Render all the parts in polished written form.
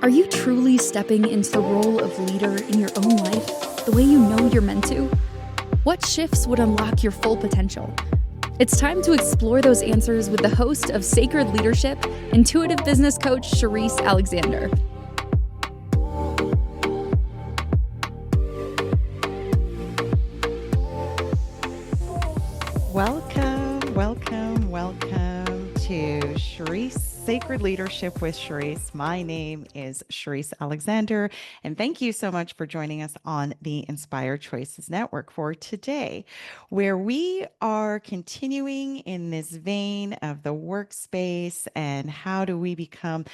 Are you truly stepping into the role of leader in your own life the way you know you're meant to? What shifts would unlock your full potential? It's time to explore those answers with the host of Sacred Leadership, intuitive business coach Sherisse Alexander. Welcome to Sherisse Sacred Leadership with Sherisse. My name is Sherisse Alexander, and thank you so much for joining us on the Inspired Choices Network for today, where we are continuing in this vein of the workspace and how do we become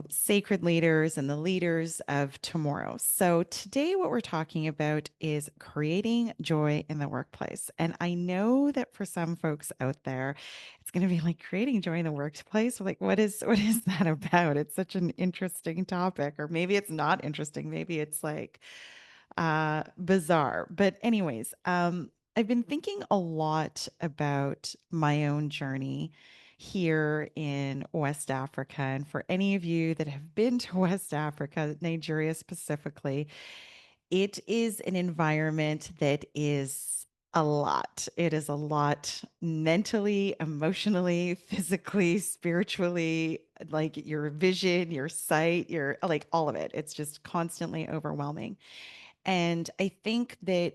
sacred leaders and the leaders of tomorrow. So, today, what we're talking about is creating joy in the workplace. And I know that for some folks out there, it's going to be like creating joy in the workplace. Like, what is that about? It's such an interesting topic, or maybe it's not interesting. Maybe it's like bizarre. But, anyways, I've been thinking a lot about my own journey here in West Africa. And for any of you that have been to West Africa, Nigeria specifically, it is an environment that is a lot. It is a lot mentally, emotionally, physically, spiritually, like your vision, your sight, your like all of it. It's just constantly overwhelming. And I think that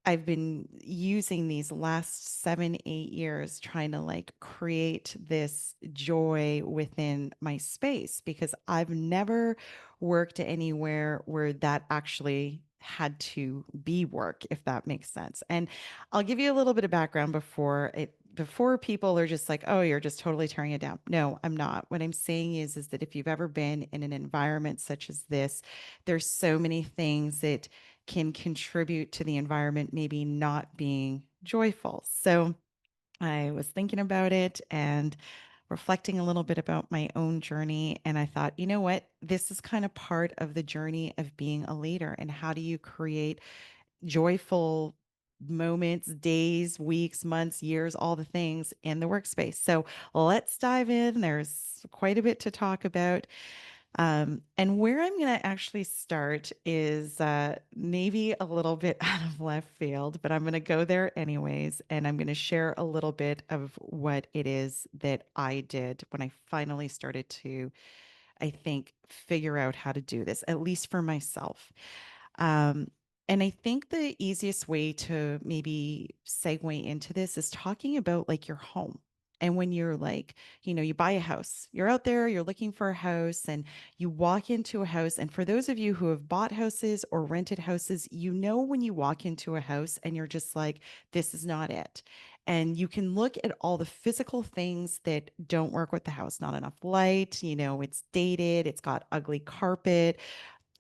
I've been using these last 7, 8 years trying to like create this joy within my space because I've never worked anywhere where that actually had to be work, if that makes sense. And I'll give you a little bit of background before people are just like, oh, you're just totally tearing it down. No, I'm not. What I'm saying is that if you've ever been in an environment such as this, there's so many things that can contribute to the environment maybe not being joyful. So I was thinking about it and reflecting a little bit about my own journey. And I thought, you know what? This is kind of part of the journey of being a leader. And how do you create joyful moments, days, weeks, months, years, all the things in the workspace? So let's dive in. There's quite a bit to talk about. And where I'm going to actually start is maybe a little bit out of left field, but I'm going to go there anyways. And I'm going to share a little bit of what it is that I did when I finally started to, I think, figure out how to do this, at least for myself. Um, and I think the easiest way to maybe segue into this is talking about like your home. And when you're like, you buy a house, you're out there, you're looking for a house, and you walk into a house. And for those of you who have bought houses or rented houses, you know when you walk into a house and you're just like, this is not it. And you can look at all the physical things that don't work with the house, not enough light, it's dated, it's got ugly carpet,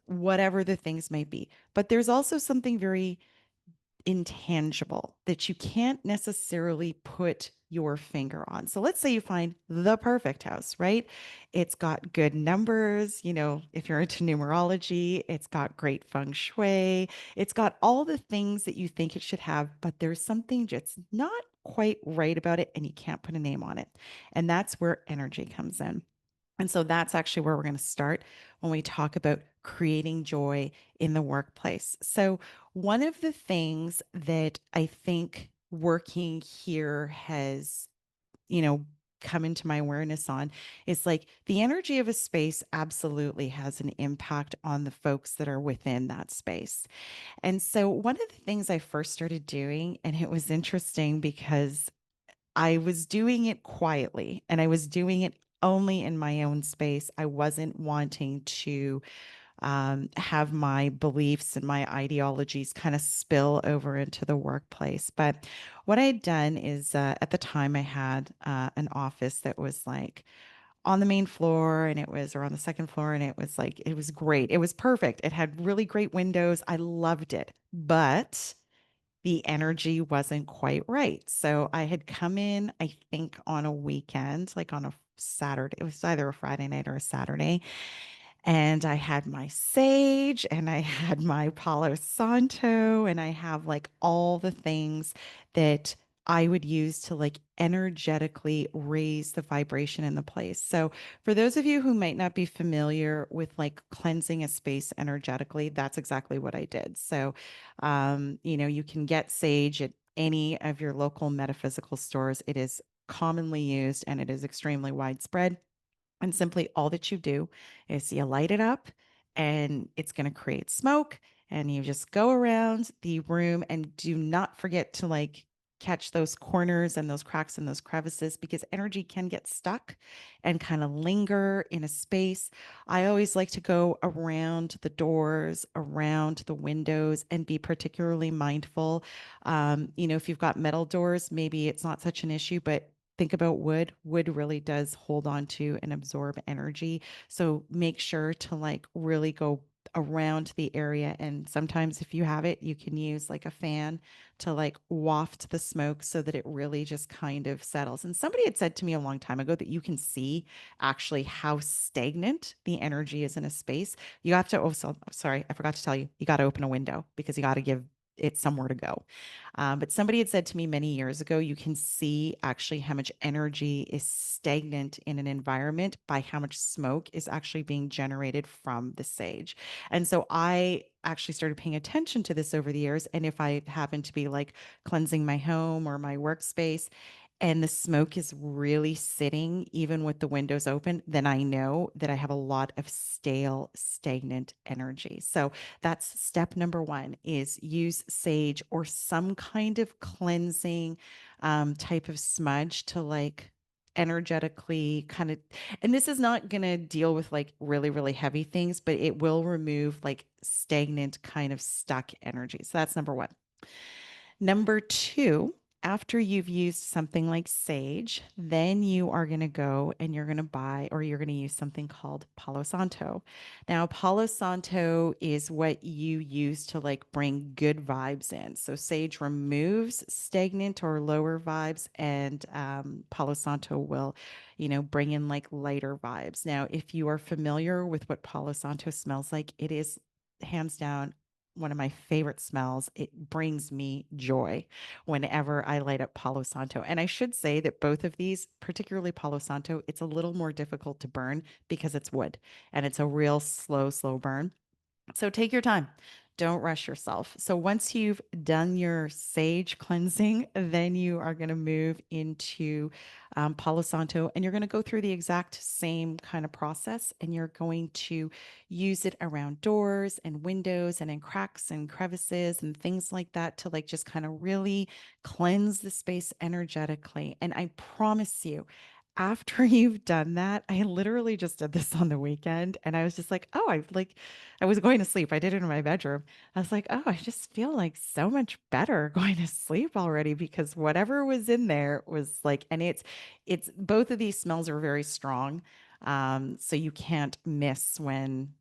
whatever the things may be. But there's also something very intangible that you can't necessarily put your finger on. So let's say you find the perfect house, right? It's got good numbers, if you're into numerology, it's got great feng shui, it's got all the things that you think it should have, but there's something just not quite right about it and you can't put a name on it. And that's where energy comes in. And so that's actually where we're going to start when we talk about creating joy in the workplace. So, one of the things that I think working here has, you know, come into my awareness on is like the energy of a space absolutely has an impact on the folks that are within that space. And so, one of the things I first started doing, and it was interesting because I was doing it quietly and I was doing it only in my own space. I wasn't wanting to have my beliefs and my ideologies kind of spill over into the workplace. But what I had done is at the time I had an office that was like on the main floor and or on the second floor. And it was like, it was great. It was perfect. It had really great windows. I loved it. But the energy wasn't quite right. So I had come in, I think, on a weekend, like on a Saturday. It was either a Friday night or a Saturday. And I had my sage and I had my Palo Santo and I have like all the things that I would use to like energetically raise the vibration in the place. So, for those of you who might not be familiar with like cleansing a space energetically, that's exactly what I did. So, you can get sage at any of your local metaphysical stores. It is commonly used and it is extremely widespread. And simply all that you do is you light it up and it's going to create smoke. And you just go around the room and do not forget to like catch those corners and those cracks and those crevices because energy can get stuck and kind of linger in a space. I always like to go around the doors, around the windows, and be particularly mindful. If you've got metal doors, maybe it's not such an issue, but think about wood. Wood really does hold on to and absorb energy. So make sure to like really go around the area. And sometimes if you have it, you can use like a fan to like waft the smoke so that it really just kind of settles. And somebody had said to me a long time ago that you can see actually how stagnant the energy is in a space. You have to, oh, so sorry, I forgot to tell you, you got to open a window because you got to give it somewhere to go. But somebody had said to me many years ago, you can see actually how much energy is stagnant in an environment by how much smoke is actually being generated from the sage. And so I actually started paying attention to this over the years. And if I happen to be like cleansing my home or my workspace, and the smoke is really sitting even with the windows open, then I know that I have a lot of stale, stagnant energy. So that's step number one is use sage or some kind of cleansing type of smudge to like energetically kind of, and this is not going to deal with like really, really heavy things, but it will remove like stagnant kind of stuck energy. So that's number one. Number two, after you've used something like sage, then you are going to go and you're going to buy or you're going to use something called Palo Santo. Now, Palo Santo is what you use to like bring good vibes in. So, sage removes stagnant or lower vibes, and Palo Santo will, bring in like lighter vibes. Now, if you are familiar with what Palo Santo smells like, it is hands down one of my favorite smells. It brings me joy whenever I light up Palo Santo. And I should say that both of these, particularly Palo Santo, it's a little more difficult to burn because it's wood and it's a real slow, slow burn. So take your time. Don't rush yourself. So once you've done your sage cleansing, then you are going to move into Palo Santo and you're going to go through the exact same kind of process and you're going to use it around doors and windows and in cracks and crevices and things like that to like just kind of really cleanse the space energetically. And I promise you, after you've done that, I literally just did this on the weekend and I was just like, oh, I was going to sleep. I did it in my bedroom. I was like, oh, I just feel like so much better going to sleep already because whatever was in there was like, and it's both of these smells are very strong. So you can't miss when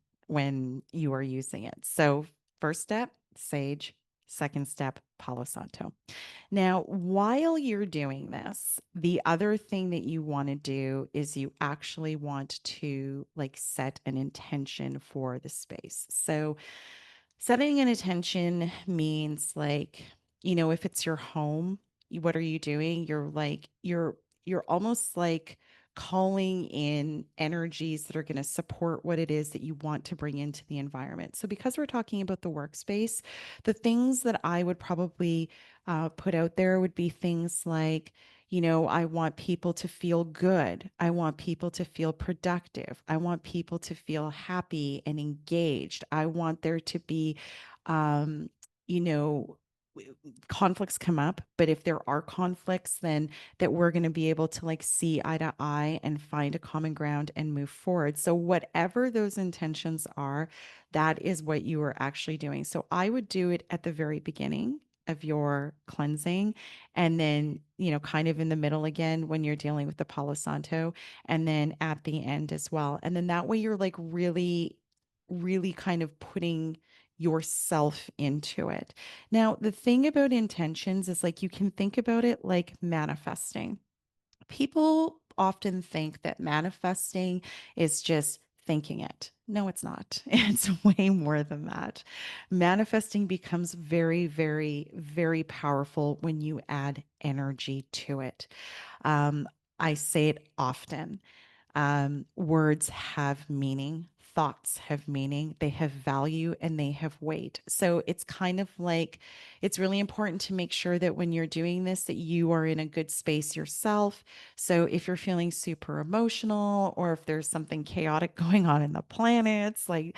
you are using it. So first step, sage. Second step, Palo Santo. Now, while you're doing this, the other thing that you want to do is you actually want to like set an intention for the space. So, setting an intention means like, if it's your home, what are you doing? You're almost like calling in energies that are going to support what it is that you want to bring into the environment. So because we're talking about the workspace, the things that I would probably put out there would be things like, I want people to feel good. I want people to feel productive. I want people to feel happy and engaged. I want there to be, um, you know, conflicts come up, but if there are conflicts, then that we're going to be able to like see eye to eye and find a common ground and move forward. So, whatever those intentions are, that is what you are actually doing. So, I would do it at the very beginning of your cleansing and then kind of in the middle again when you're dealing with the Palo Santo and then at the end as well, and then that way you're like really really kind of putting yourself into it. Now the thing about intentions is like you can think about it like manifesting. People often think that manifesting is just thinking it. No, it's not. It's way more than that. Manifesting becomes very, very, very powerful when you add energy to it. Um, I say it often. Words have meaning, thoughts have meaning, they have value, and they have weight. So it's kind of like it's really important to make sure that when you're doing this, that you are in a good space yourself. So if you're feeling super emotional, or if there's something chaotic going on in the planets, like,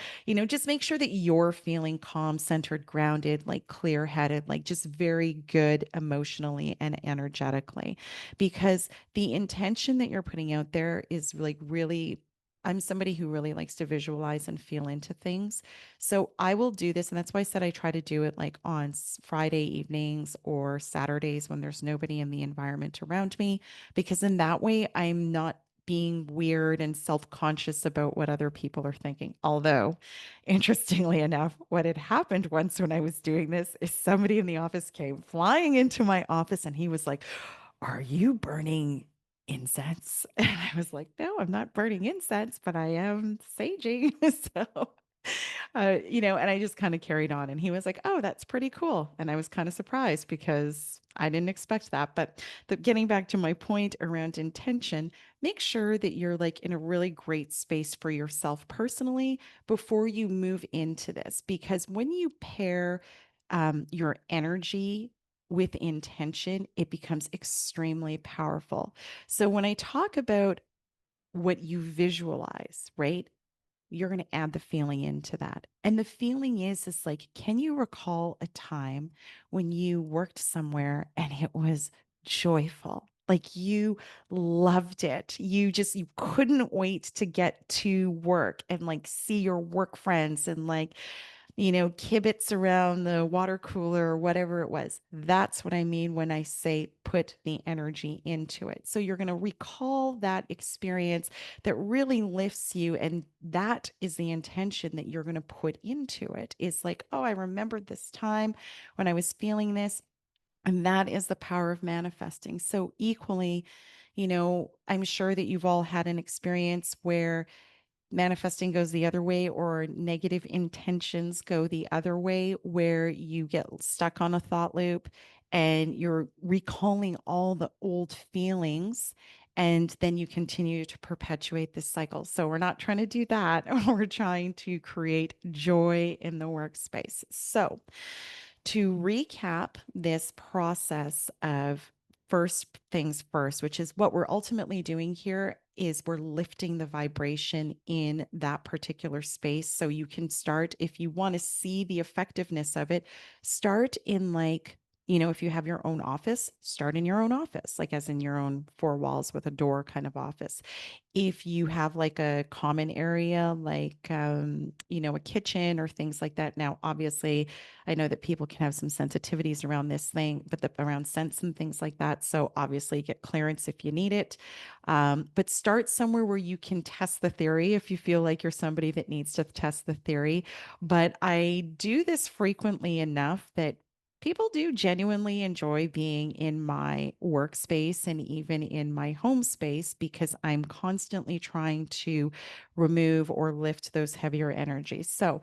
just make sure that you're feeling calm, centered, grounded, like clear headed, like just very good emotionally and energetically, because the intention that you're putting out there is like really, I'm somebody who really likes to visualize and feel into things. So I will do this. And that's why I said I try to do it like on Friday evenings or Saturdays when there's nobody in the environment around me, because in that way, I'm not being weird and self conscious about what other people are thinking. Although, interestingly enough, what had happened once when I was doing this is somebody in the office came flying into my office and he was like, "Are you burning incense?" And I was like, "No, I'm not burning incense, but I am saging." So, and I just kind of carried on. And he was like, "Oh, that's pretty cool." And I was kind of surprised because I didn't expect that. But getting back to my point around intention, make sure that you're like in a really great space for yourself personally before you move into this. Because when you pair your energy with intention, it becomes extremely powerful. So when I talk about what you visualize, right? You're going to add the feeling into that. And the feeling is like, can you recall a time when you worked somewhere and it was joyful? Like you loved it. You couldn't wait to get to work and like see your work friends and like kibitz around the water cooler or whatever it was. That's what I mean when I say put the energy into it. So you're going to recall that experience that really lifts you. And that is the intention that you're going to put into it is like, oh, I remembered this time when I was feeling this. And that is the power of manifesting. So equally, I'm sure that you've all had an experience where manifesting goes the other way or negative intentions go the other way, where you get stuck on a thought loop and you're recalling all the old feelings and then you continue to perpetuate this cycle. So we're not trying to do that. We're trying to create joy in the workspace. So to recap this process of first things first, which is what we're ultimately doing here, is we're lifting the vibration in that particular space. So you can start, if you want to see the effectiveness of it, start in like, if you have your own office, start in your own office, like as in your own four walls with a door kind of office. If you have like a common area, like, a kitchen or things like that. Now, obviously, I know that people can have some sensitivities around this thing, but around scents and things like that. So obviously get clearance if you need it. But start somewhere where you can test the theory if you feel like you're somebody that needs to test the theory. But I do this frequently enough that people do genuinely enjoy being in my workspace and even in my home space because I'm constantly trying to remove or lift those heavier energies. So,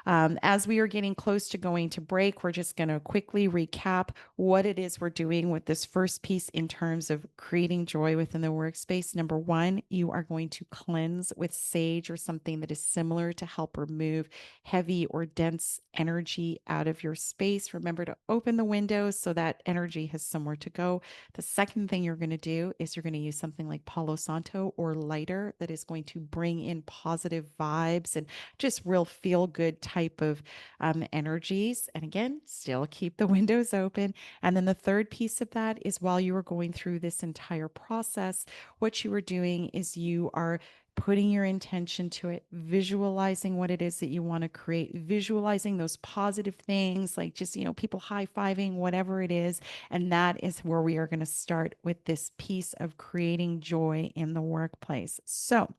as we are getting close to going to break, we're just going to quickly recap what it is we're doing with this first piece in terms of creating joy within the workspace. Number one, you are going to cleanse with sage or something that is similar to help remove heavy or dense energy out of your space. Remember to open the windows so that energy has somewhere to go. The second thing you're going to do is you're going to use something like Palo Santo or lighter that is going to bring in positive vibes and just real feel good type of energies. And again, still keep the windows open. And then the third piece of that is while you are going through this entire process, what you are doing is you are putting your intention to it, visualizing what it is that you want to create, visualizing those positive things like just, people high fiving, whatever it is. And that is where we are going to start with this piece of creating joy in the workplace. So,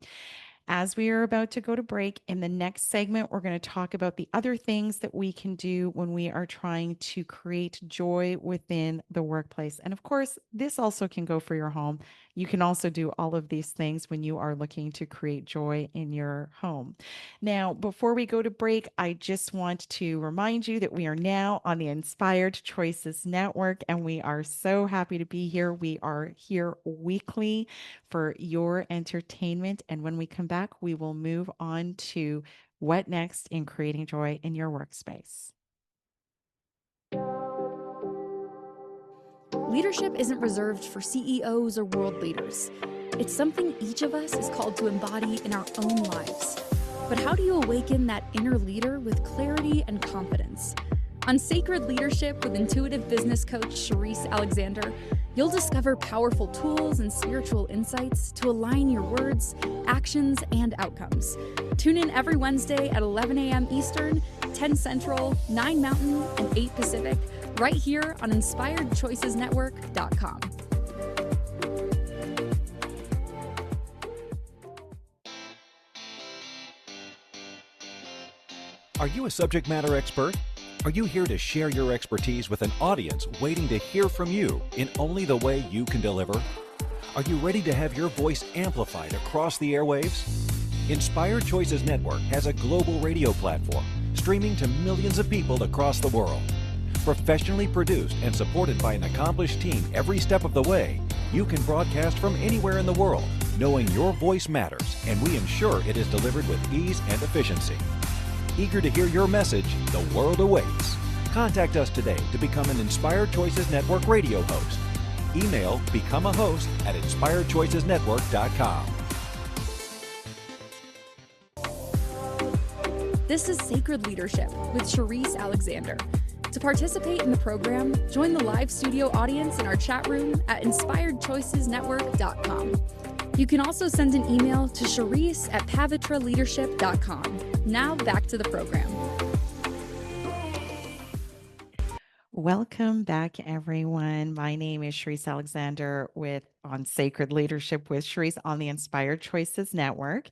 As we are about to go to break, in the next segment, we're going to talk about the other things that we can do when we are trying to create joy within the workplace. And of course, this also can go for your home. You can also do all of these things when you are looking to create joy in your home. Now, before we go to break, I just want to remind you that we are now on the Inspired Choices Network, and we are so happy to be here. We are here weekly for your entertainment. And when we come back, we will move on to what next in creating joy in your workspace. Leadership isn't reserved for CEOs or world leaders. It's something each of us is called to embody in our own lives. But how do you awaken that inner leader with clarity and confidence? On Sacred Leadership with intuitive business coach Sherisse Alexander, you'll discover powerful tools and spiritual insights to align your words, actions, and outcomes. Tune in every Wednesday at 11 a.m. Eastern, 10 Central, 9 Mountain, and 8 Pacific, right here on InspiredChoicesNetwork.com. Are you a subject matter expert? Are you here to share your expertise with an audience waiting to hear from you in only the way you can deliver? Are you ready to have your voice amplified across the airwaves? Inspired Choices Network has a global radio platform streaming to millions of people across the world. Professionally produced and supported by an accomplished team every step of the way, you can broadcast from anywhere in the world, knowing your voice matters, and we ensure it is delivered with ease and efficiency. Eager to hear your message, the world awaits. Contact us today to become an Inspired Choices Network radio host. Email become a host at inspiredchoicesnetwork.com. This is Sacred Leadership with Sherisse Alexander. To participate in the program, join the live studio audience in our chat room at inspiredchoicesnetwork.com. You can also send an email to Sherisse@pavitraleadership.com. Now back to the program. Welcome back, everyone. My name is Sherisse Alexander with on Sacred Leadership with Sherisse on the Inspired Choices Network.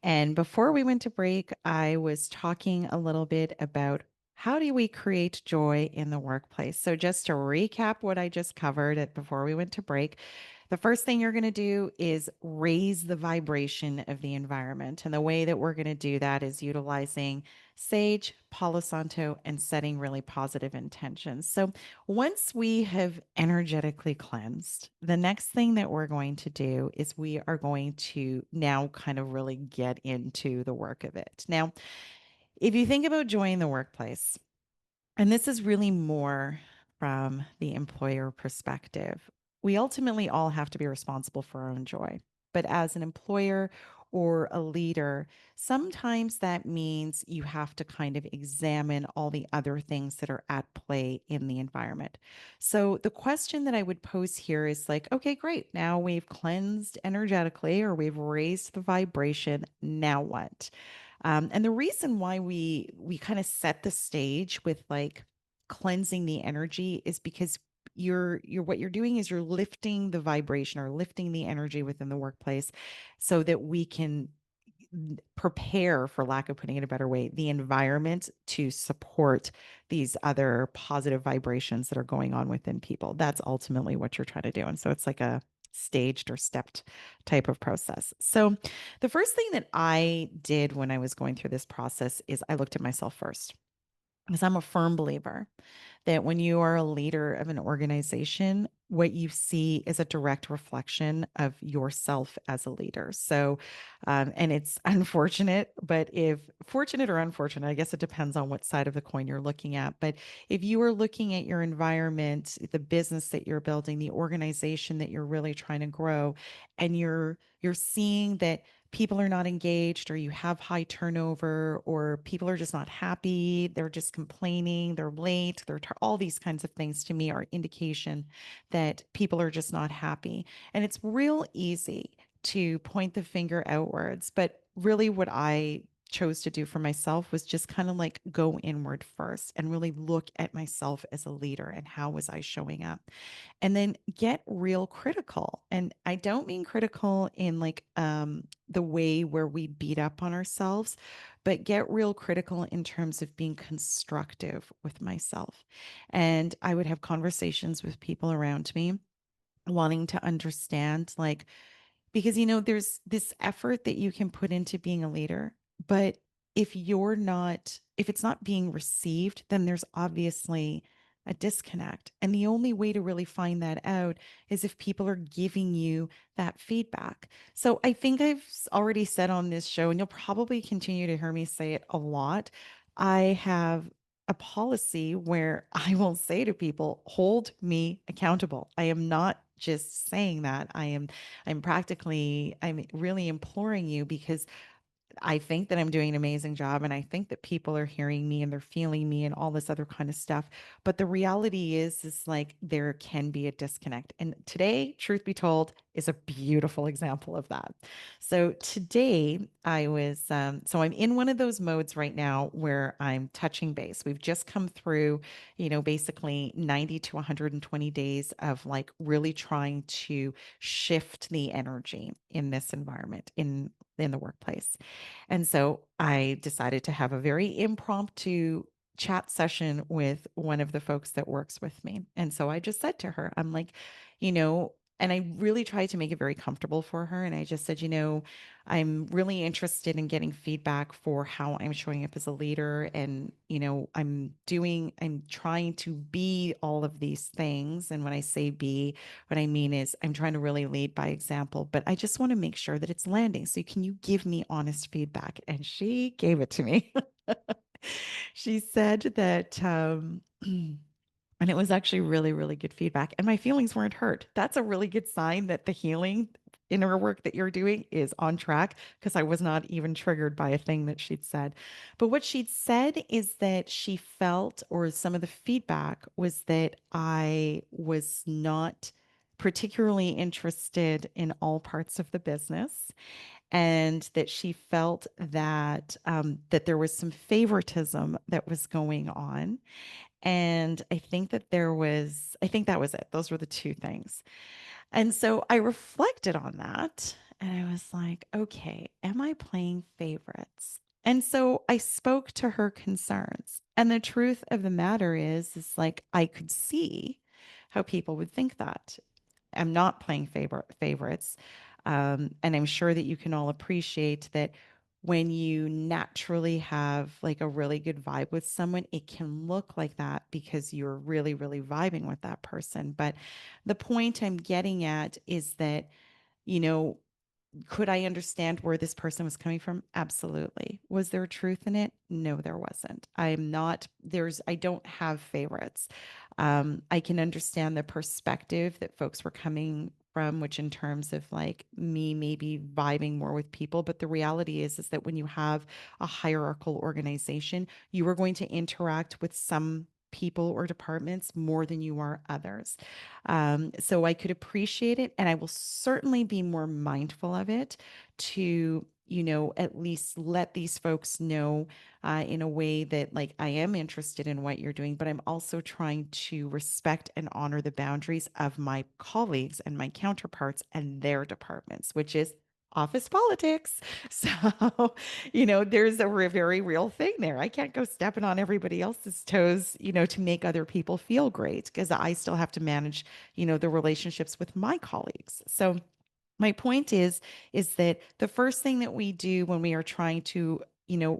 And before we went to break, I was talking a little bit about how do we create joy in the workplace. So just to recap what I just covered before we went to break, the first thing you're going to do is raise the vibration of the environment. And the way that we're going to do that is utilizing sage, Palo Santo, and setting really positive intentions. So once we have energetically cleansed, the next thing that we're going to do is we are going to now kind of really get into the work of it. Now, if you think about joy in the workplace, and this is really more from the employer perspective. We ultimately all have to be responsible for our own joy. But as an employer or a leader, sometimes that means you have to kind of examine all the other things that are at play in the environment. So the question that I would pose here is like, okay, great. Now we've cleansed energetically or we've raised the vibration. Now what? And the reason why we kind of set the stage with like cleansing the energy is because you're what you're doing is you're lifting the vibration or lifting the energy within the workplace so that we can prepare, for lack of putting it a better way, the environment to support these other positive vibrations that are going on within people. That's ultimately what you're trying to do. And so it's like a staged or stepped type of process. So the first thing that I did when I was going through this process is I looked at myself first because I'm a firm believer that when you are a leader of an organization, what you see is a direct reflection of yourself as a leader. So, and it's unfortunate, but if fortunate or unfortunate, I guess it depends on what side of the coin you're looking at. But if you are looking at your environment, the business that you're building, the organization that you're really trying to grow, and you're seeing that people are not engaged or you have high turnover or people are just not happy, they're just complaining, they're late, all these kinds of things to me are indication that people are just not happy. And it's real easy to point the finger outwards, but really what I chose to do for myself was just kind of like go inward first and really look at myself as a leader and how was I showing up, and then get real critical. And I don't mean critical in like the way where we beat up on ourselves, but get real critical in terms of being constructive with myself. And I would have conversations with people around me wanting to understand, like, because, there's this effort that you can put into being a leader, but if it's not being received, then there's obviously a disconnect. And the only way to really find that out is if people are giving you that feedback. So I think already said on this show, and you'll probably continue to hear me say it a lot. I have a policy where I will say to people, hold me accountable. I am not just saying that. I'm really imploring you, because I think that I'm doing an amazing job, and I think that people are hearing me and they're feeling me and all this other kind of stuff. But the reality is like there can be a disconnect. And today, truth be told, is a beautiful example of that. So today so I'm in one of those modes right now where I'm touching base. We've just come through, basically 90 to 120 days of like really trying to shift the energy in this environment in the workplace. And so I decided to have a very impromptu chat session with one of the folks that works with me. And so I just said to her, I'm like, you know, and I really tried to make it very comfortable for her. And I just said, I'm really interested in getting feedback for how I'm showing up as a leader. And, I'm trying to be all of these things. And when I say be, what I mean is I'm trying to really lead by example, but I just want to make sure that it's landing. So can you give me honest feedback? And she gave it to me. She said that, and it was actually really, really good feedback. And my feelings weren't hurt. That's a really good sign that the healing inner work that you're doing is on track, because I was not even triggered by a thing that she'd said. But what she'd said is that she felt, or some of the feedback was that I was not particularly interested in all parts of the business, and that she felt that that there was some favoritism that was going on. And I think that was it. Those were the two things. And so I reflected on that and I was like, okay, am I playing favorites? And so I spoke to her concerns. And the truth of the matter is like I could see how people would think that. I'm not playing favorites. And I'm sure that you can all appreciate that when you naturally have like a really good vibe with someone, it can look like that because you're really, really vibing with that person. But the point I'm getting at is that, you know, could I understand where this person was coming from? Absolutely. Was there truth in it? No, there wasn't. I don't have favorites. I can understand the perspective that folks were coming from, which in terms of like me maybe vibing more with people. But the reality is that when you have a hierarchical organization, you are going to interact with some people or departments more than you are others. So I could appreciate it, and I will certainly be more mindful of it to, at least let these folks know in a way that, like, I am interested in what you're doing, but I'm also trying to respect and honor the boundaries of my colleagues and my counterparts and their departments, which is office politics. So, there's a very real thing there. I can't go stepping on everybody else's toes, to make other people feel great, because I still have to manage, the relationships with my colleagues. So my point is that the first thing that we do when we are trying to,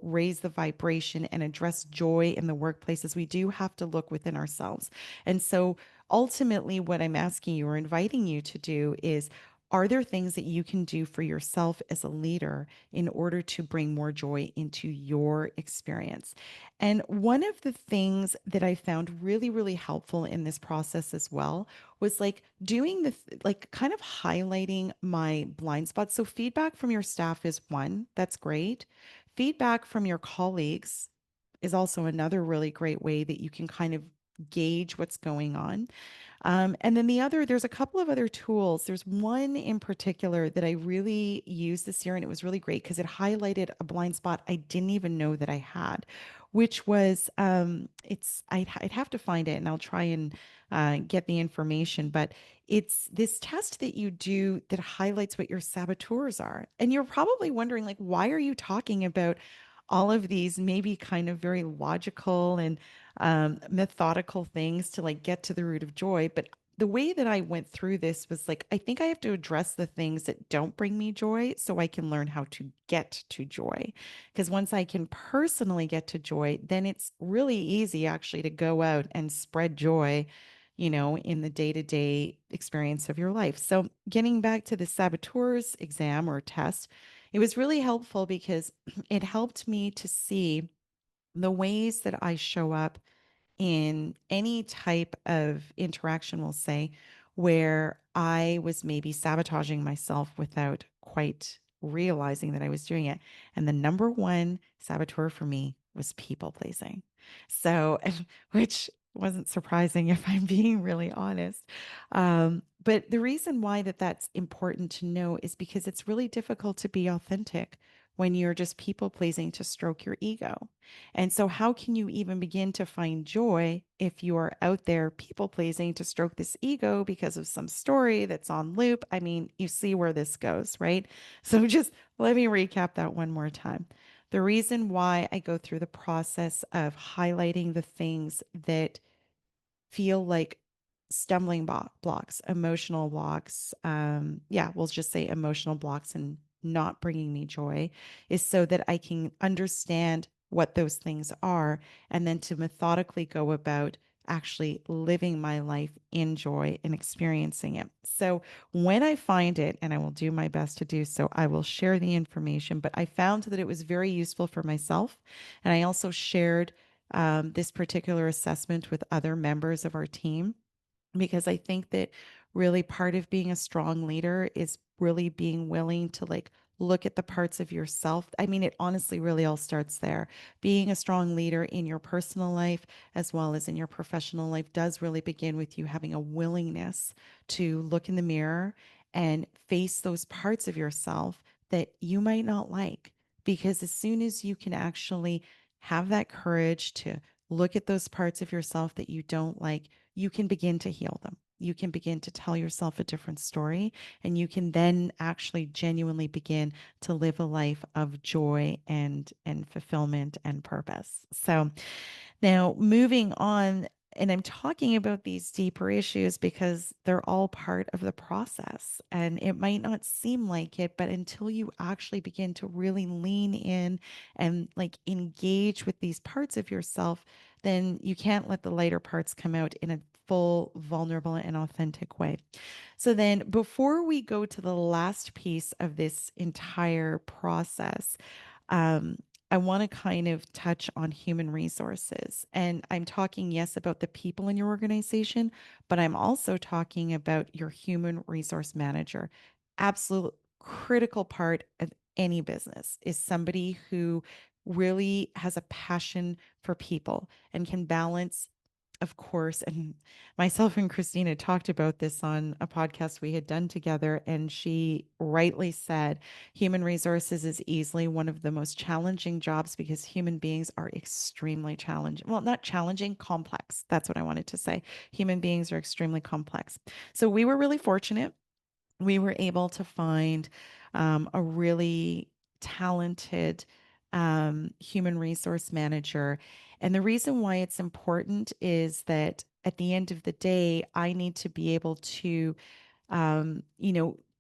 raise the vibration and address joy in the workplace is we do have to look within ourselves. And so ultimately what I'm asking you or inviting you to do is, are there things that you can do for yourself as a leader in order to bring more joy into your experience? And one of the things that I found really, really helpful in this process as well was like doing like kind of highlighting my blind spots. So, feedback from your staff is one, that's great. Feedback from your colleagues is also another really great way that you can kind of gauge what's going on. And then there's a couple of other tools. There's one in particular that I really used this year, and it was really great because it highlighted a blind spot I didn't even know that I had, which was I'd have to find it, and I'll try and get the information, but it's this test that you do that highlights what your saboteurs are. And you're probably wondering, like, why are you talking about all of these maybe kind of very logical and methodical things to like get to the root of joy? But the way that I went through this was like, I think I have to address the things that don't bring me joy so I can learn how to get to joy. Because once I can personally get to joy, then it's really easy actually to go out and spread joy, in the day to day experience of your life. So, getting back to the saboteurs exam or test, it was really helpful because it helped me to see the ways that I show up in any type of interaction, we'll say, where I was maybe sabotaging myself without quite realizing that I was doing it. And the number one saboteur for me was people pleasing. So, which wasn't surprising if I'm being really honest. But the reason why that's important to know is because it's really difficult to be authentic when you're just people pleasing to stroke your ego. And so, how can you even begin to find joy if you are out there people pleasing to stroke this ego because of some story that's on loop? I mean, you see where this goes, right? So, just let me recap that one more time. The reason why I go through the process of highlighting the things that feel like stumbling blocks, emotional blocks. Yeah, we'll just say emotional blocks and not bringing me joy is so that I can understand what those things are and then to methodically go about actually living my life in joy and experiencing it. So when I find it, and I will do my best to do so, I will share the information. But I found that it was very useful for myself. And I also shared this particular assessment with other members of our team because I think that really part of being a strong leader is really being willing to like look at the parts of yourself. I mean, it honestly really all starts there. Being a strong leader in your personal life as well as in your professional life does really begin with you having a willingness to look in the mirror and face those parts of yourself that you might not like. Because as soon as you can actually have that courage to look at those parts of yourself that you don't like, you can begin to heal them. You can begin to tell yourself a different story, and you can then actually genuinely begin to live a life of joy and fulfillment and purpose. So, now, moving on, and I'm talking about these deeper issues because they're all part of the process. And it might not seem like it, but until you actually begin to really lean in and like engage with these parts of yourself, then you can't let the lighter parts come out in a full, vulnerable, and authentic way. So, then before we go to the last piece of this entire process, um, I want to kind of touch on human resources. And I'm talking, yes, about the people in your organization, but I'm also talking about your human resource manager. Absolute critical part of any business is somebody who really has a passion for people and can balance, of course, and myself and Christina talked about this on a podcast we had done together, and she rightly said human resources is easily one of the most challenging jobs because human beings are extremely challenging. Well, not challenging, complex. That's what I wanted to say. Human beings are extremely complex. So we were really fortunate. We were able to find a really talented human resource manager. And the reason why it's important is that at the end of the day, I need to be able to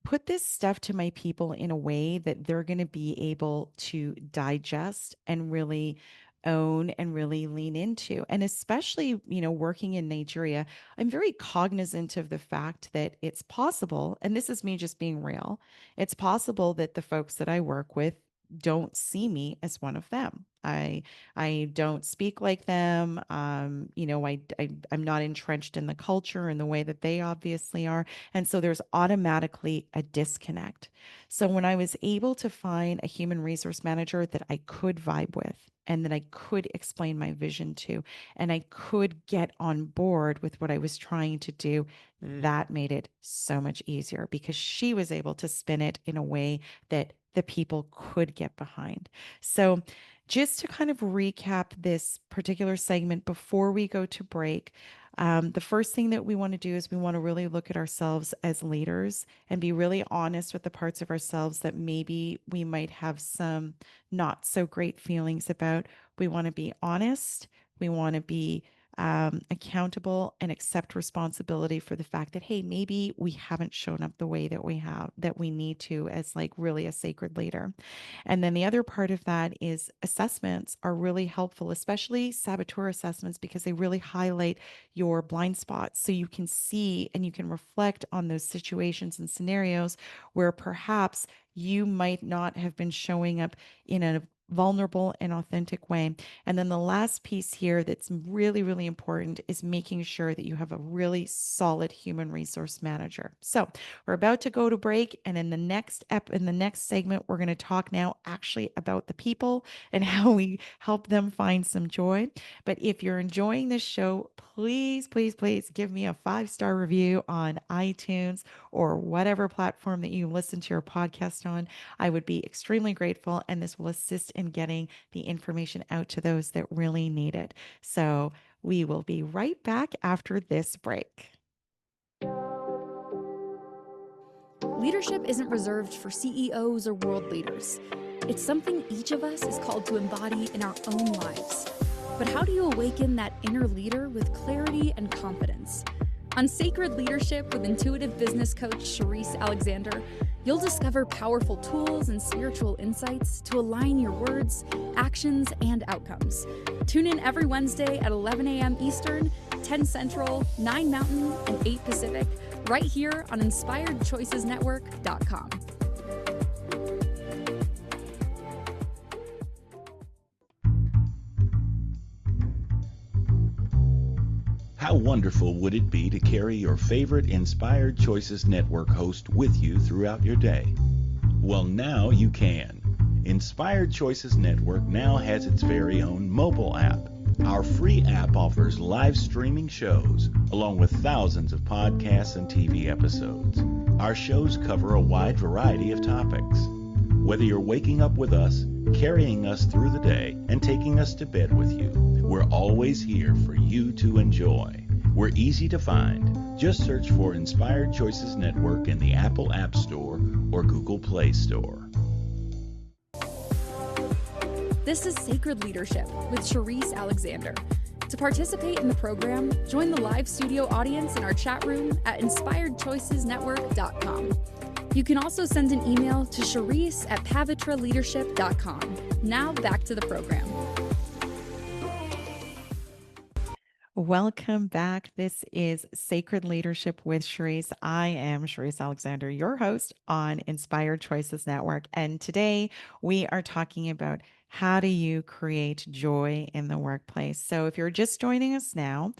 put this stuff to my people in a way that they're going to be able to digest and really own and really lean into. And especially, working in Nigeria, I'm very cognizant of the fact that it's possible, and this is me just being real, it's possible that the folks that I work with don't see me as one of them. I don't speak like them. I'm not entrenched in the culture in the way that they obviously are. And so there's automatically a disconnect. So when I was able to find a human resource manager that I could vibe with and that I could explain my vision to, and I could get on board with what I was trying to do, that made it so much easier because she was able to spin it in a way that the people could get behind. So, just to kind of recap this particular segment before we go to break, the first thing that we want to do is we want to really look at ourselves as leaders and be really honest with the parts of ourselves that maybe we might have some not so great feelings about. We want to be honest. We want to be accountable and accept responsibility for the fact that, hey, maybe we haven't shown up the way that we need to as like really a sacred leader. And then the other part of that is assessments are really helpful, especially saboteur assessments, because they really highlight your blind spots. So you can see and you can reflect on those situations and scenarios where perhaps you might not have been showing up in a vulnerable and authentic way. And then the last piece here that's really, really important is making sure that you have a really solid human resource manager. So we're about to go to break, and in the next segment, we're going to talk now actually about the people and how we help them find some joy. But if you're enjoying this show, please, please, please give me a 5-star review on iTunes or whatever platform that you listen to your podcast on. I would be extremely grateful, and this will assist in getting the information out to those that really need it. So we will be right back after this break. Leadership isn't reserved for CEOs or world leaders. It's something each of us is called to embody in our own lives. But how do you awaken that inner leader with clarity and confidence? On Sacred Leadership with intuitive business coach Sherisse Alexander, you'll discover powerful tools and spiritual insights to align your words, actions, and outcomes. Tune in every Wednesday at 11 a.m. Eastern, 10 Central, 9 Mountain, and 8 Pacific, right here on InspiredChoicesNetwork.com. How wonderful would it be to carry your favorite Inspired Choices Network host with you throughout your day? Well, now you can. Inspired Choices Network now has its very own mobile app. Our free app offers live streaming shows, along with thousands of podcasts and TV episodes. Our shows cover a wide variety of topics. Whether you're waking up with us, carrying us through the day, and taking us to bed with you, we're always here for you to enjoy. We're easy to find. Just search for Inspired Choices Network in the Apple App Store or Google Play Store. This is Sacred Leadership with Sherisse Alexander. To participate in the program, join the live studio audience in our chat room at InspiredChoicesNetwork.com. You can also send an email to Sherisse@pavitraleadership.com. Now back to the program. Welcome back. This is Sacred Leadership with Sherisse. I am Sherisse Alexander, your host on Inspired Choices Network. And today we are talking about how do you create joy in the workplace. So if you're just joining us now,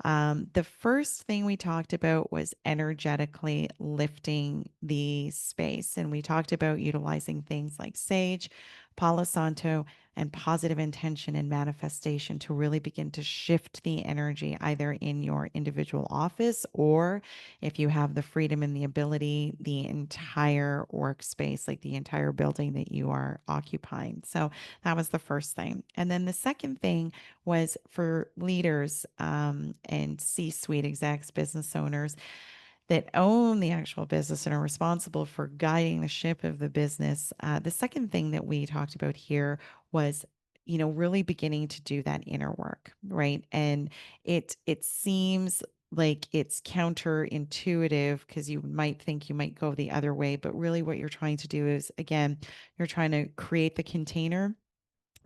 the first thing we talked about was energetically lifting the space. And we talked about utilizing things like sage, Palo Santo, and positive intention and manifestation to really begin to shift the energy either in your individual office or if you have the freedom and the ability, the entire workspace, like the entire building that you are occupying. So that was the first thing. And then the second thing was for leaders and C-suite execs, business owners that own the actual business and are responsible for guiding the ship of the business. The second thing that we talked about here was, really beginning to do that inner work, right? And it seems like it's counterintuitive because you might think you might go the other way, but really what you're trying to do is, again, you're trying to create the container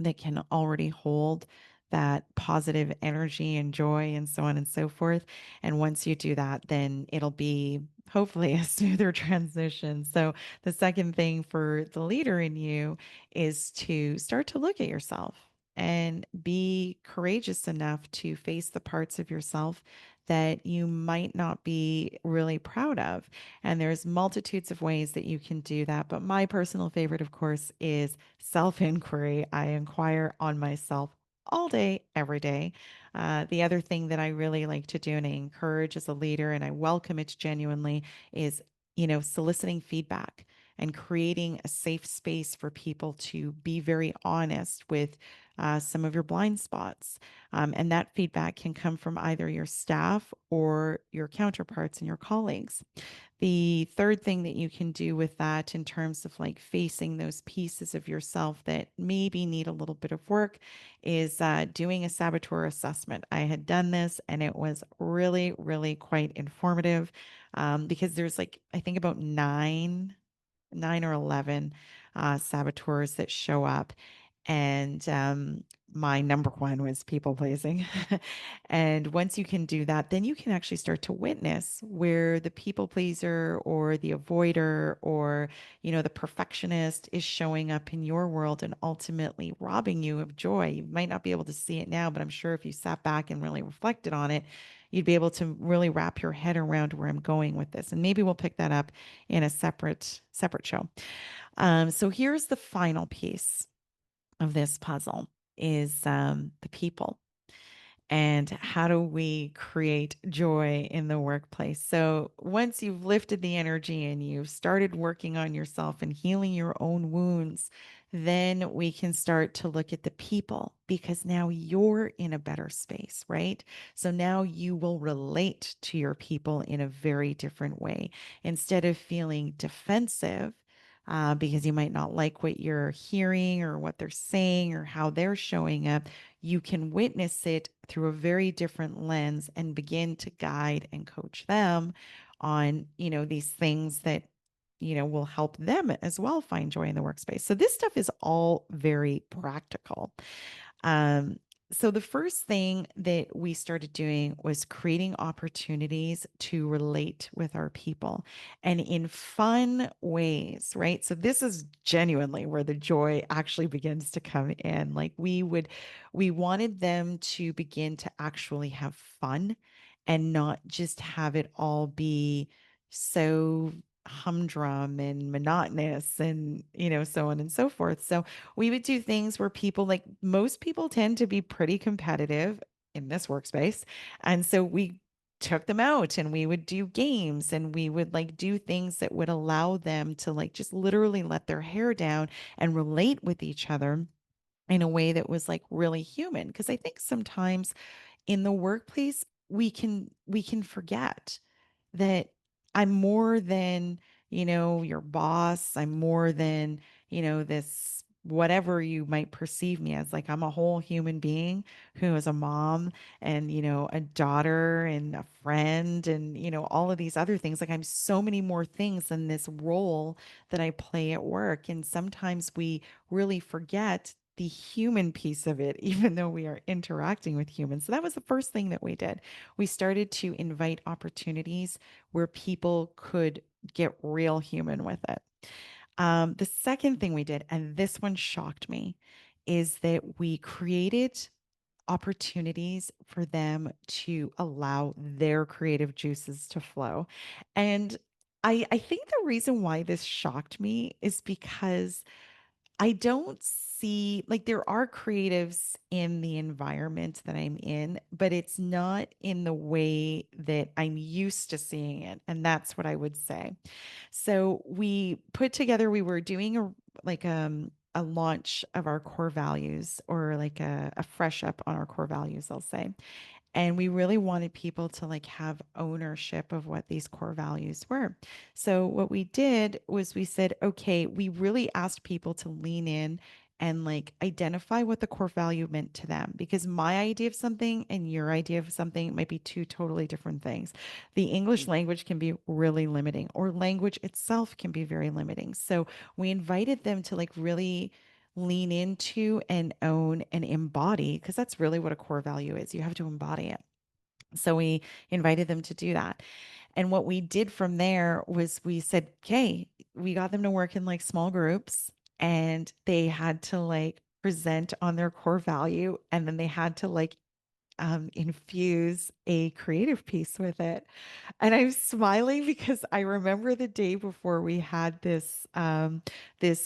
that can already hold that positive energy and joy and so on and so forth. And once you do that, then it'll be hopefully a smoother transition. So the second thing for the leader in you is to start to look at yourself. and be courageous enough to face the parts of yourself that you might not be really proud of. And there's multitudes of ways that you can do that. But my personal favorite, of course, is self inquiry. I inquire on myself all day, every day. The other thing that I really like to do and I encourage as a leader, and I welcome it genuinely, is, soliciting feedback and creating a safe space for people to be very honest with some of your blind spots. And that feedback can come from either your staff or your counterparts and your colleagues. The third thing that you can do with that in terms of like facing those pieces of yourself that maybe need a little bit of work is doing a saboteur assessment. I had done this and it was really, really quite informative because there's like, I think about nine or 11 saboteurs that show up. And my number one was people pleasing. And once you can do that, then you can actually start to witness where the people pleaser or the avoider or, the perfectionist is showing up in your world and ultimately robbing you of joy. You might not be able to see it now, but I'm sure if you sat back and really reflected on it, you'd be able to really wrap your head around where I'm going with this. And maybe we'll pick that up in a separate show. So here's the final piece of this puzzle is the people. And how do we create joy in the workplace? So, once you've lifted the energy and you've started working on yourself and healing your own wounds, then we can start to look at the people because now you're in a better space, right? So now you will relate to your people in a very different way. Instead of feeling defensive, because you might not like what you're hearing or what they're saying or how they're showing up, you can witness it through a very different lens and begin to guide and coach them on, these things that, will help them as well find joy in the workspace. So this stuff is all very practical. Um, so the first thing that we started doing was creating opportunities to relate with our people and in fun ways, right? So this is genuinely where the joy actually begins to come in. Like we wanted them to begin to actually have fun and not just have it all be so humdrum and monotonous and, so on and so forth. So we would do things where people, like most people, tend to be pretty competitive in this workspace. And so we took them out and we would do games and we would like do things that would allow them to like just literally let their hair down and relate with each other in a way that was like really human. Because I think sometimes in the workplace we can forget that I'm more than, your boss. I'm more than, this whatever you might perceive me as. Like I'm a whole human being who is a mom and, a daughter and a friend and, all of these other things. Like I'm so many more things than this role that I play at work. And sometimes we really forget the human piece of it, even though we are interacting with humans. So that was the first thing that we did. We started to invite opportunities where people could get real human with it. The second thing we did, and this one shocked me, is that we created opportunities for them to allow their creative juices to flow. And I think the reason why this shocked me is because I don't see like there are creatives in the environment that I'm in, but it's not in the way that I'm used to seeing it. And that's what I would say. So we put together, we were doing a launch of our core values or like a fresh up on our core values, I'll say. And we really wanted people to like have ownership of what these core values were. So what we did was we said, okay, we really asked people to lean in and like identify what the core value meant to them because my idea of something and your idea of something might be two totally different things. The English language can be really limiting or language itself can be very limiting. So we invited them to like really lean into and own and embody because that's really what a core value is. You have to embody it. So we invited them to do that. And what we did from there was we said, okay, we got them to work in like small groups and they had to like present on their core value, and then they had to like infuse a creative piece with it. And I'm smiling because I remember the day before we had this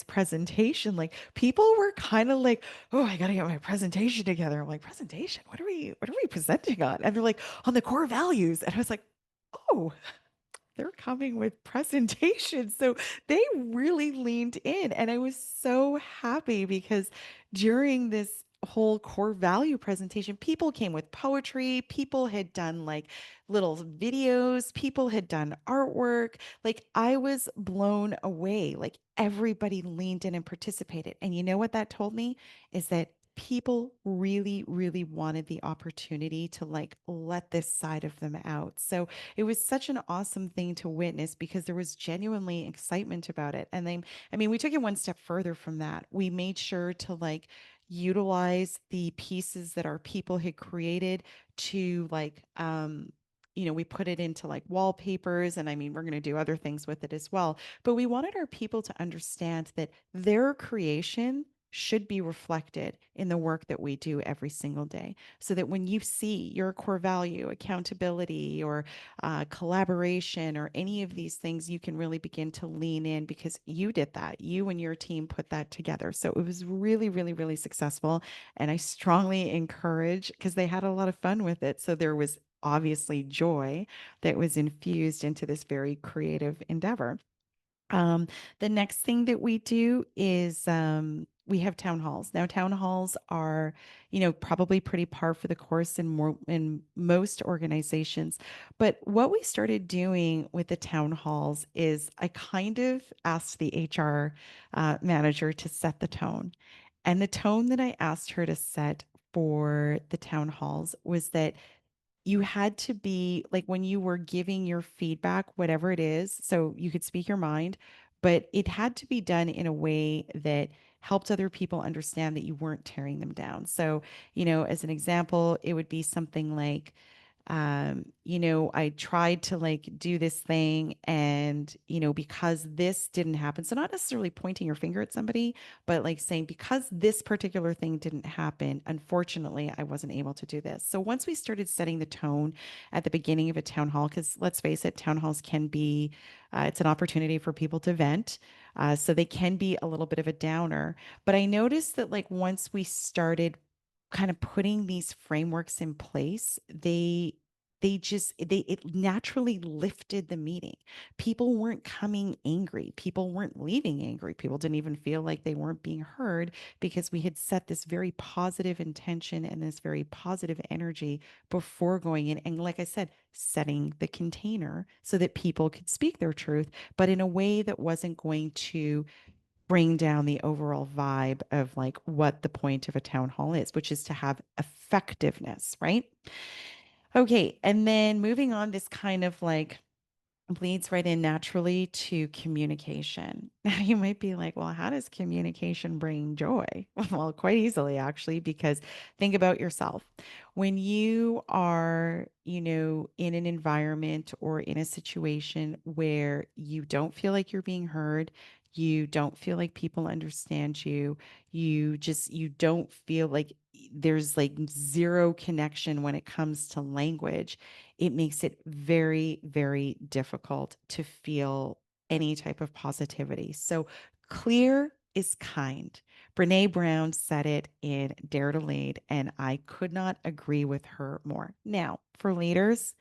presentation, like people were kind of like, "Oh, I got to get my presentation together." I'm like, "Presentation? What are we presenting on?" And they're like, "On the core values." And I was like, "Oh, they're coming with presentations." So they really leaned in. And I was so happy because during this whole core value presentation, people came with poetry, people had done like little videos, people had done artwork. Like I was blown away. Like everybody leaned in and participated. And you know what that told me is that people really, really wanted the opportunity to like let this side of them out. So it was such an awesome thing to witness because there was genuinely excitement about it. And then, I mean, we took it one step further from that. We made sure to like utilize the pieces that our people had created to like, we put it into like wallpapers. And I mean, we're going to do other things with it as well. But we wanted our people to understand that their creation should be reflected in the work that we do every single day so that when you see your core value, accountability, or collaboration or any of these things, you can really begin to lean in because you did that. You and your team put that together. So it was really, really, really successful. And I strongly encourage because they had a lot of fun with it. So there was obviously joy that was infused into this very creative endeavor. Um, the next thing that we do is we have town halls. Now, town halls are, probably pretty par for the course in most organizations. But what we started doing with the town halls is I kind of asked the HR manager to set the tone. And the tone that I asked her to set for the town halls was that you had to be like when you were giving your feedback, whatever it is, so you could speak your mind, but it had to be done in a way that helped other people understand that you weren't tearing them down. So, as an example, it would be something like, I tried to like do this thing and, because this didn't happen. So not necessarily pointing your finger at somebody, but like saying, because this particular thing didn't happen, unfortunately, I wasn't able to do this. So once we started setting the tone at the beginning of a town hall, because let's face it, town halls can be, it's an opportunity for people to vent. So they can be a little bit of a downer. But I noticed that like once we started kind of putting these frameworks in place, they it naturally lifted the meeting. People weren't coming angry. People weren't leaving angry. People didn't even feel like they weren't being heard because we had set this very positive intention and this very positive energy before going in. And like I said, setting the container so that people could speak their truth, but in a way that wasn't going to bring down the overall vibe of like what the point of a town hall is, which is to have effectiveness, right? Okay, and then moving on, this kind of like bleeds right in naturally to communication. Now, you might be like, well, how does communication bring joy? Well, quite easily, actually, because think about yourself. When you are, in an environment or in a situation where you don't feel like you're being heard, you don't feel like people understand you, you don't feel like there's like zero connection when it comes to language, it makes it very, very difficult to feel any type of positivity. So clear is kind. Brene Brown said it in Dare to Lead, and I could not agree with her more. Now, for leaders,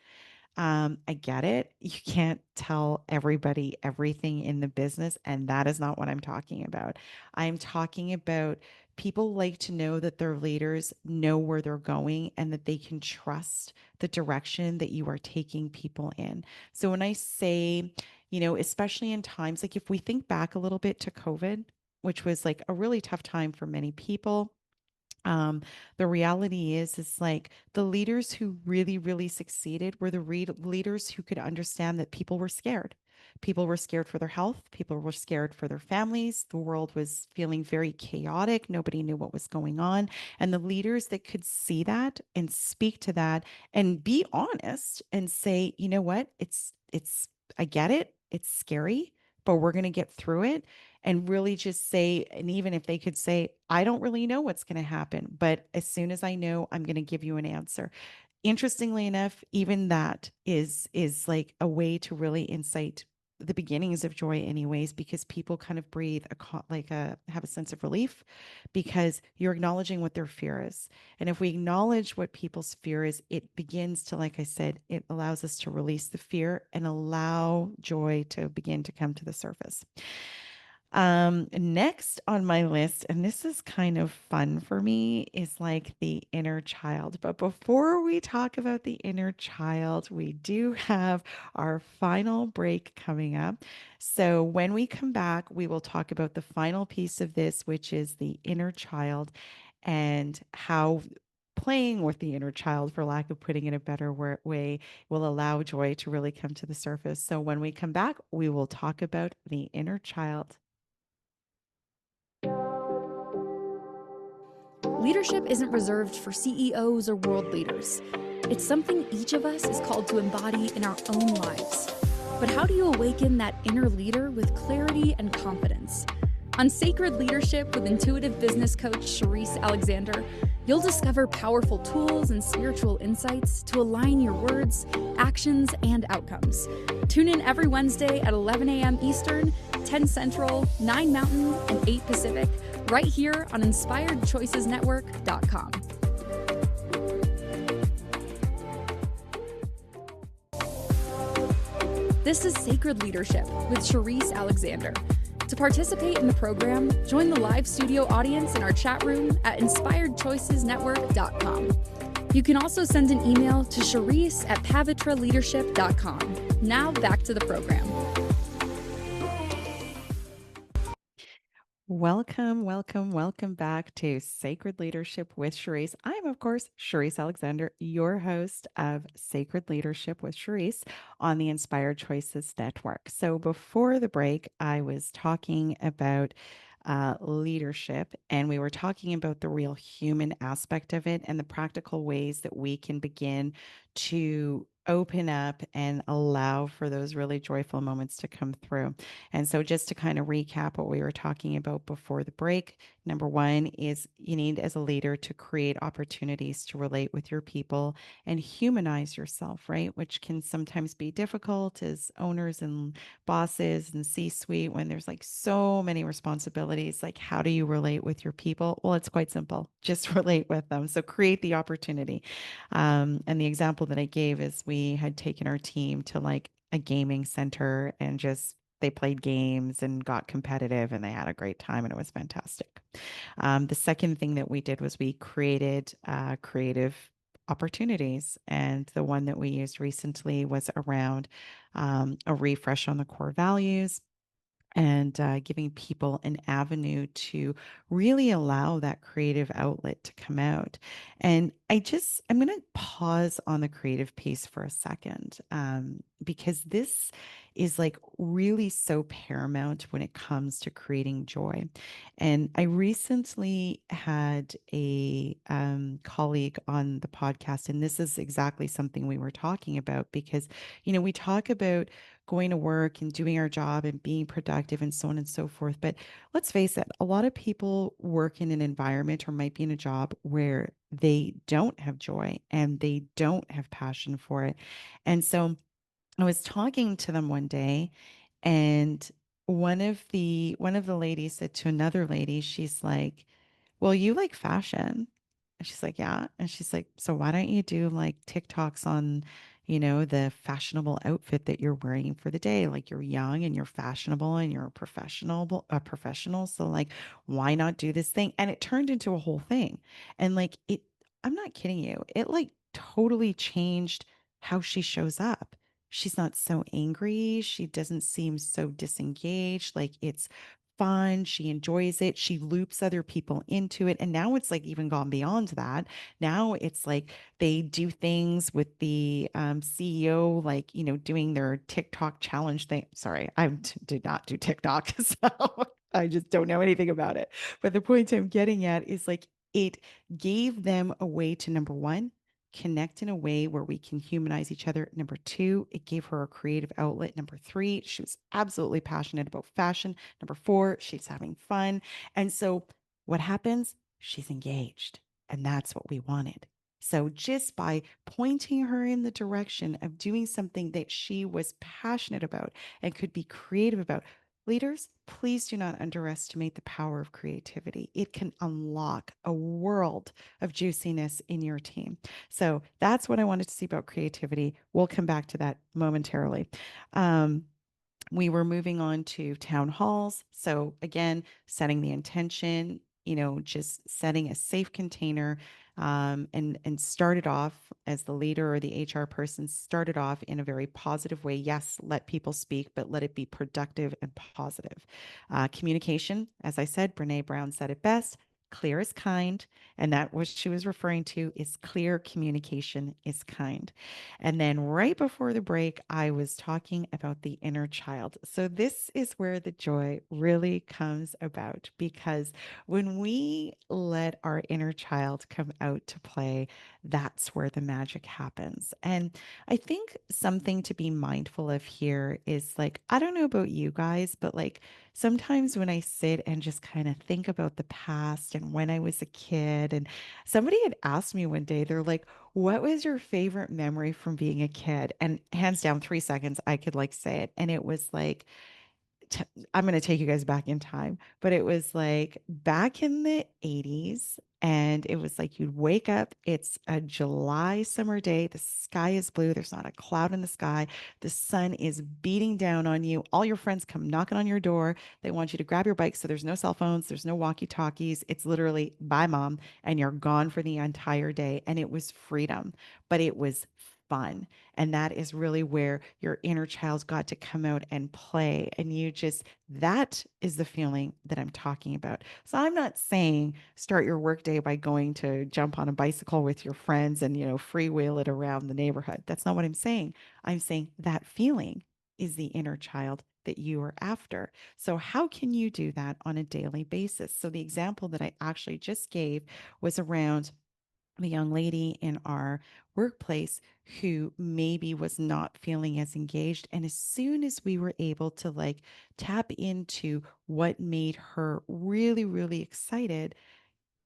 I get it. You can't tell everybody everything in the business, and that is not what I'm talking about. I'm talking about people like to know that their leaders know where they're going and that they can trust the direction that you are taking people in. So when I say, especially in times like if we think back a little bit to COVID, which was like a really tough time for many people, the reality is like the leaders who really, really succeeded were the leaders who could understand that people were scared. People were scared for their health. People were scared for their families. The world was feeling very chaotic. Nobody knew what was going on. And the leaders that could see that and speak to that and be honest and say, you know what, I get it. It's scary, but we're going to get through it and really just say, and even if they could say, I don't really know what's going to happen, but as soon as I know, I'm going to give you an answer. Interestingly enough, even that is like a way to really incite the beginnings of joy anyways, because people kind of breathe have a sense of relief because you're acknowledging what their fear is. And if we acknowledge what people's fear is, it begins to, like I said, it allows us to release the fear and allow joy to begin to come to the surface. Next on my list, and this is kind of fun for me, is like the inner child. But before we talk about the inner child, we do have our final break coming up. So when we come back, we will talk about the final piece of this, which is the inner child and how playing with the inner child, for lack of putting it a better way, will allow joy to really come to the surface. So when we come back, we will talk about the inner child. Leadership isn't reserved for CEOs or world leaders. It's something each of us is called to embody in our own lives. But how do you awaken that inner leader with clarity and confidence? On Sacred Leadership with intuitive business coach Sherisse Alexander, you'll discover powerful tools and spiritual insights to align your words, actions, and outcomes. Tune in every Wednesday at 11 a.m. Eastern, 10 Central, 9 Mountain, and 8 Pacific, right here on InspiredChoicesNetwork.com. This is Sacred Leadership with Sherisse Alexander. To participate in the program, join the live studio audience in our chat room at InspiredChoicesNetwork.com. You can also send an email to Sherisse@pavitraleadership.com. Now back to the program. Welcome back to Sacred Leadership with Sherisse. I'm, of course, Sherisse Alexander, your host of Sacred Leadership with Sherisse on the Inspired Choices Network. So before the break, I was talking about leadership, and we were talking about the real human aspect of it and the practical ways that we can begin to open up and allow for those really joyful moments to come through. And so just to kind of recap what we were talking about before the break, number one is you need as a leader to create opportunities to relate with your people and humanize yourself, right? Which can sometimes be difficult as owners and bosses and C-suite when there's like so many responsibilities. Like, how do you relate with your people? Well, it's quite simple. Just relate with them. So create the opportunity. And the example that I gave is we had taken our team to like a gaming center and just they played games and got competitive and they had a great time and it was fantastic. The second thing that we did was we created creative opportunities. And the one that we used recently was around a refresh on the core values and giving people an avenue to really allow that creative outlet to come out. And I'm going to pause on the creative piece for a second because this is like really so paramount when it comes to creating joy. And I recently had a colleague on the podcast, and this is exactly something we were talking about because, we talk about going to work and doing our job and being productive and so on and so forth. But let's face it, a lot of people work in an environment or might be in a job where they don't have joy and they don't have passion for it. And so I was talking to them one day and one of the ladies said to another lady, she's like, well, you like fashion. And she's like, yeah. And she's like, so why don't you do like TikToks on, the fashionable outfit that you're wearing for the day? Like you're young and you're fashionable and you're a professional. So like, why not do this thing? And it turned into a whole thing. And like I'm not kidding you. It like totally changed how she shows up. She's not so angry. She doesn't seem so disengaged. Like it's fun. She enjoys it. She loops other people into it. And now it's like even gone beyond that. Now it's like they do things with the CEO, like, doing their TikTok challenge thing. Sorry, did not do TikTok. So I just don't know anything about it. But the point I'm getting at is like it gave them a way to, number one, connect in a way where we can humanize each other. Number two, it gave her a creative outlet. Number three, she was absolutely passionate about fashion. Number four, she's having fun. And so what happens? She's engaged. And that's what we wanted. So just by pointing her in the direction of doing something that she was passionate about and could be creative about, leaders, please do not underestimate the power of creativity. It can unlock a world of juiciness in your team. So that's what I wanted to see about creativity. We'll come back to that momentarily. Um, we were moving on to town halls. So again, setting the intention, just setting a safe container, and started off as the leader or the HR person, started off in a very positive way. Yes, let people speak, but let it be productive and positive. Communication, as I said, Brene Brown said it best. Clear is kind. And that what she was referring to is clear communication is kind. And then right before the break, I was talking about the inner child. So this is where the joy really comes about, because when we let our inner child come out to play, that's where the magic happens. And I think something to be mindful of here is, like, I don't know about you guys, but like sometimes when I sit and just kind of think about the past and when I was a kid, and somebody had asked me one day, they're like, what was your favorite memory from being a kid? And hands down, 3 seconds, I could like say it. And it was like, t- I'm going to take you guys back in time, but it was like back in the 80s. And it was like you'd wake up, it's a July summer day, the sky is blue, there's not a cloud in the sky, the sun is beating down on you. All your friends come knocking on your door. They want you to grab your bike. So there's no cell phones, there's no walkie talkies. It's literally bye, mom, and you're gone for the entire day. And it was freedom, but it was fun. And that is really where your inner child's got to come out and play. And that is the feeling that I'm talking about. So I'm not saying start your workday by going to jump on a bicycle with your friends and, freewheel it around the neighborhood. That's not what I'm saying. I'm saying that feeling is the inner child that you are after. So how can you do that on a daily basis? So the example that I actually just gave was around a young lady in our workplace who maybe was not feeling as engaged. And as soon as we were able to like tap into what made her really, really excited,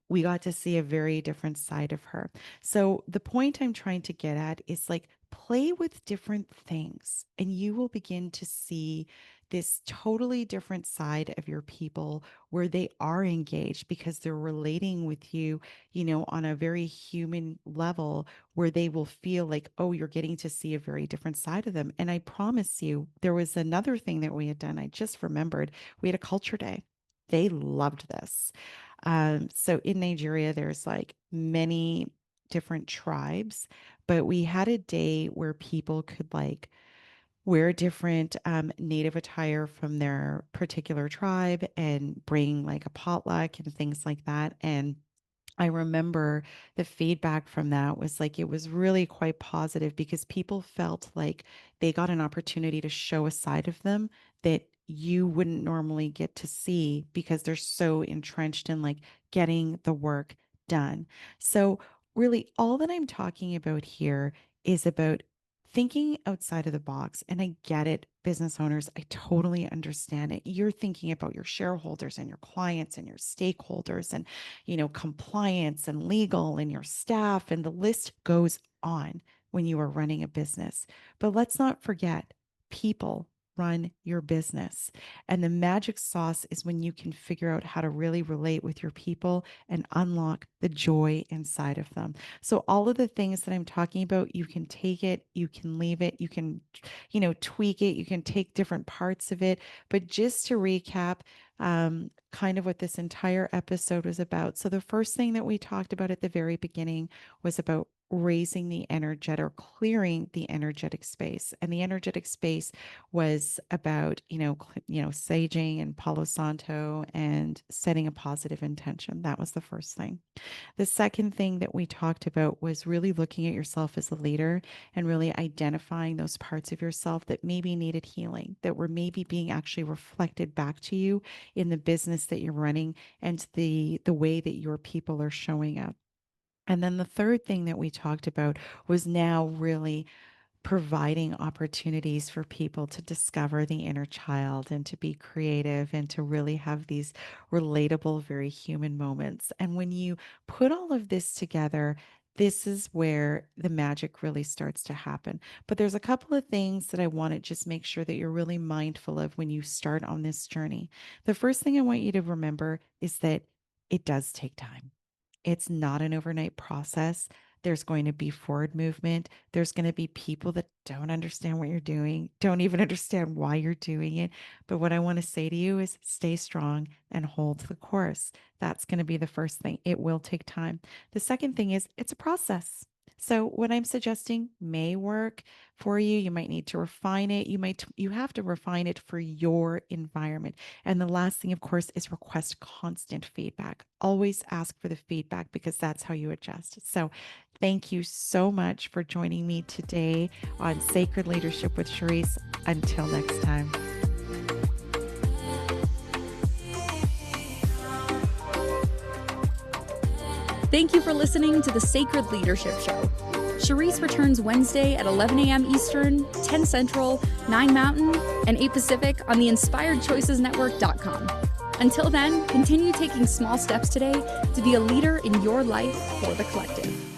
we got to see a very different side of her. So the point I'm trying to get at is, like, play with different things and you will begin to see this totally different side of your people where they are engaged because they're relating with you, on a very human level, where they will feel like, oh, you're getting to see a very different side of them. And I promise you, there was another thing that we had done. I just remembered, we had a culture day. They loved this. So in Nigeria, there's like many different tribes, but we had a day where people could like wear different native attire from their particular tribe and bring like a potluck and things like that. And I remember the feedback from that was like, it was really quite positive because people felt like they got an opportunity to show a side of them that you wouldn't normally get to see because they're so entrenched in like getting the work done. So, really, all that I'm talking about here is about thinking outside of the box. And I get it, business owners, I totally understand it. You're thinking about your shareholders and your clients and your stakeholders and compliance and legal and your staff, and the list goes on when you are running a business. But let's not forget, people run your business. And the magic sauce is when you can figure out how to really relate with your people and unlock the joy inside of them. So all of the things that I'm talking about, you can take it, you can leave it, you can, tweak it, you can take different parts of it. But just to recap, kind of what this entire episode was about. So, the first thing that we talked about at the very beginning was about raising the energetic or clearing the energetic space. And the energetic space was about, saging and Palo Santo and setting a positive intention. That was the first thing. The second thing that we talked about was really looking at yourself as a leader and really identifying those parts of yourself that maybe needed healing, that were maybe being actually reflected back to you in the business that you're running and the way that your people are showing up. And then the third thing that we talked about was now really providing opportunities for people to discover the inner child and to be creative and to really have these relatable, very human moments. And when you put all of this together, this is where the magic really starts to happen. But there's a couple of things that I want to just make sure that you're really mindful of when you start on this journey. The first thing I want you to remember is that it does take time. It's not an overnight process. There's going to be forward movement. There's going to be people that don't understand what you're doing, don't even understand why you're doing it. But what I want to say to you is stay strong and hold the course. That's going to be the first thing. It will take time. The second thing is it's a process. So what I'm suggesting may work for you. You might need to refine it. You have to refine it for your environment. And the last thing, of course, is request constant feedback. Always ask for the feedback because that's how you adjust. So thank you so much for joining me today on Sacred Leadership with Sherisse. Until next time. Thank you for listening to the Sacred Leadership Show. Sherisse returns Wednesday at 11 a.m. Eastern, 10 Central, 9 Mountain, and 8 Pacific on the InspiredChoicesNetwork.com. Until then, continue taking small steps today to be a leader in your life for the collective.